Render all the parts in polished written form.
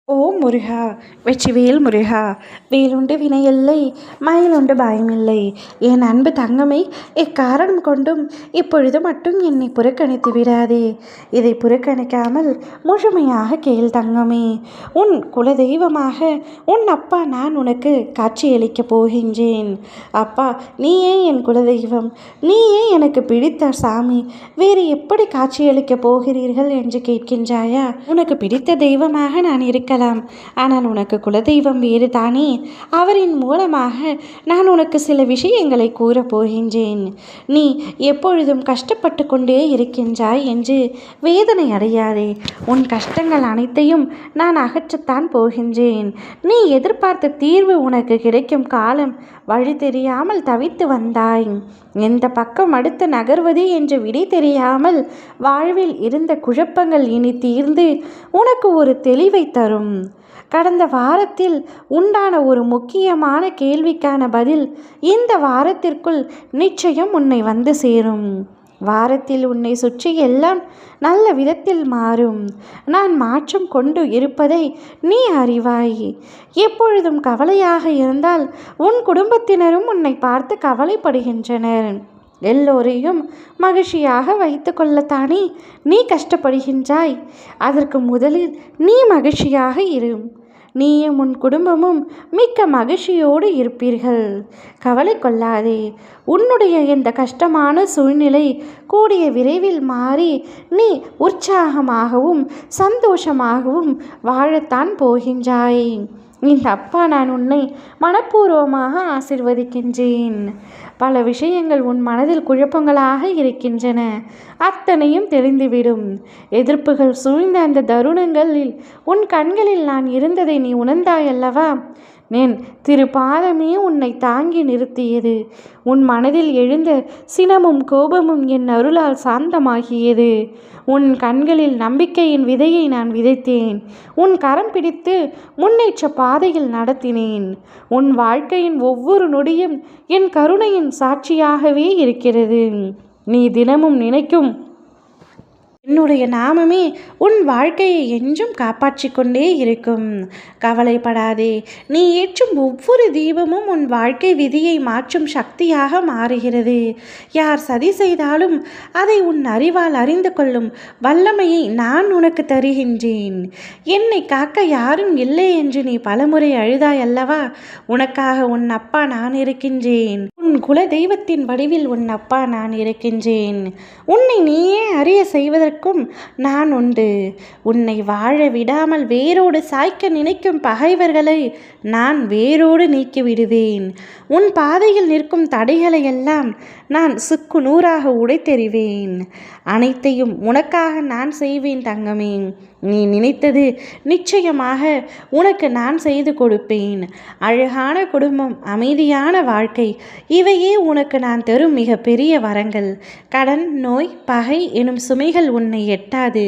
ஓ முருகா! வெற்றிவேல் முருகா! வேலுண்டு வினையில்லை, மயிலுண்டு பயமில்லை. என் அன்பு தங்கமே, எக்காரணம் கொண்டும் இப்பொழுது மட்டும் என்னை புறக்கணித்து விடாதே. இதை புறக்கணிக்காமல் முழுமையாக கேள் தங்கமே. உன் குலதெய்வமாக உன் அப்பா நான் உனக்கு காட்சியளிக்கப் போகின்றேன். அப்பா, நீயே என் குலதெய்வம், நீயே எனக்கு பிடித்த சாமி. வேறு எப்படி காட்சியளிக்கப் போகிறீர்கள் என்று கேட்கின்றாயா? உனக்கு பிடித்த தெய்வமாக நான் இருக்க, ஆனால் உனக்கு குலதெய்வம் வேறு தானே. அவரின் மூலமாக நான் உனக்கு சில விஷயங்களை கூறப் போகின்றேன். நீ எப்பொழுதும் கஷ்டப்பட்டு கொண்டே இருக்கின்றாய் என்று வேதனை அடையாதே. உன் கஷ்டங்கள் அனைத்தையும் நான் அகற்றத்தான் போகின்றேன். நீ எதிர்பார்த்த தீர்வு உனக்கு கிடைக்கும் காலம் வழி தெரியாமல் தவித்து வந்தாய். எந்த பக்கம் அடுத்து நகர்வது என்று விடை தெரியாமல் வாழ்வில் இருந்த குழப்பங்கள் இனி தீர்ந்து உனக்கு ஒரு தெளிவை தரும். கடந்த வாரத்தில் உண்டான ஒரு முக்கியமான கேள்விக்கான பதில் இந்த வாரத்திற்குள் நிச்சயம் உன்னை வந்து சேரும். வாரத்தில் உன்னை சுற்றி எல்லாம் நல்ல விதத்தில் மாறும். நான் மாற்றம் கொண்டு இருப்பதை நீ அறிவாய். எப்பொழுதும் கவலையாக இருந்தால் உன் குடும்பத்தினரும் உன்னை பார்த்து கவலைப்படுகின்றனர். எல்லோரையும் மகிழ்ச்சியாக வைத்து கொள்ளத்தானே நீ கஷ்டப்படுகின்றாய். அதற்கு முதலில் நீ மகிழ்ச்சியாக இரு. நீயும் உன் குடும்பமும் மிக்க மகிழ்ச்சியோடு இருப்பீர்கள். கவலை கொள்ளாதே. உன்னுடைய இந்த கஷ்டமான சூழ்நிலை கூடிய விரைவில் மாறி நீ உற்சாகமாகவும் சந்தோஷமாகவும் வாழத்தான் போகின்றாய். இந்த அப்பா நான் உன்னை மனப்பூர்வமாக ஆசிர்வதிக்கின்றேன். பல விஷயங்கள் உன் மனதில் குழப்பங்களாக இருக்கின்றன. அத்தனையும் தெரிந்துவிடும். எதிர்ப்புகள் சூழ்ந்த அந்த தருணங்களில் உன் கண்களில் நான் இருந்ததை நீ உணர்ந்தாயல்லவா? என் திருப்பாதமே உன்னை தாங்கி நிறுத்தியது. உன் மனதில் எழுந்த சினமும் கோபமும் என் அருளால் சாந்தமாகியது. உன் கண்களில் நம்பிக்கையின் விதையை நான் விதைத்தேன். உன் கரம் பிடித்து முன்னேற்ற பாதையில் நடத்தினேன். உன் வாழ்க்கையின் ஒவ்வொரு நொடியும் என் கருணையின் சாட்சியாகவே இருக்கிறது. நீ தினமும் நினைக்கும் என்னுடைய நாமமே உன் வாழ்க்கையை என்றும் காப்பாற்றி கொண்டே இருக்கும். கவலைப்படாதே. நீ ஏற்றும் ஒவ்வொரு தீபமும் உன் வாழ்க்கை விதியை மாற்றும் சக்தியாக மாறுகிறது. யார் சதி செய்தாலும் அதை உன் அறிவால் அறிந்து கொள்ளும் வல்லமையை நான் உனக்கு தருகின்றேன். என்னை காக்க யாரும் இல்லை என்று நீ பலமுறை அழுதாய் அல்லவா? உனக்காக உன் அப்பா நான் இருக்கின்றேன். உன் குல தெய்வத்தின் வடிவில் உன் அப்பா நான் இருக்கின்றேன். உன்னை நீயே அறிய செய்வதற்கும் நான் உண்டு. உன்னை வாழ விடாமல் வேரோடு சாய்க்க நினைக்கும் பகைவர்களை நான் வேரோடு நீக்கிவிடுவேன். உன் பாதையில் நிற்கும் தடைகளை எல்லாம் நான் சுக்கு நூறாக உடைத்தெறிவேன். அனைத்தையும் உனக்காக நான் செய்வேன் தங்கமே. நீ நினைத்தது நிச்சயமாக உனக்கு நான் செய்து கொடுப்பேன். அழகான குடும்பம், அமைதியான வாழ்க்கை, இவையே உனக்கு நான் தரும் மிக பெரிய வரங்கள். கடன், நோய், பகை எனும் சுமைகள் உன்னை எட்டாது.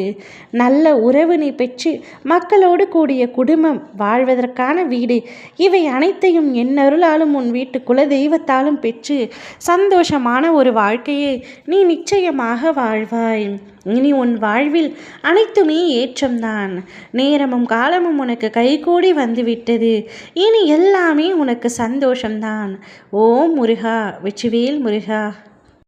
நல்ல உறவு நீ பெற்று மக்களோடு கூடிய குடும்பம், வாழ்வதற்கான வீடு, இவை அனைத்தையும் என் அருளாலும் உன் வீட்டு குல தெய்வத்தாலும் பெற்று சந்தோஷமான ஒரு வாழ்க்கையை நீ நிச்சயமாக வாழ்வாய். இனி உன் வாழ்வில் அனைத்துமே ஏற்றம்தான். நேரமும் காலமும் உனக்கு கைகூடி வந்துவிட்டது. இனி எல்லாமே உனக்கு சந்தோஷம்தான். ஓம் முருகா! வெற்றிவேல் முருகா!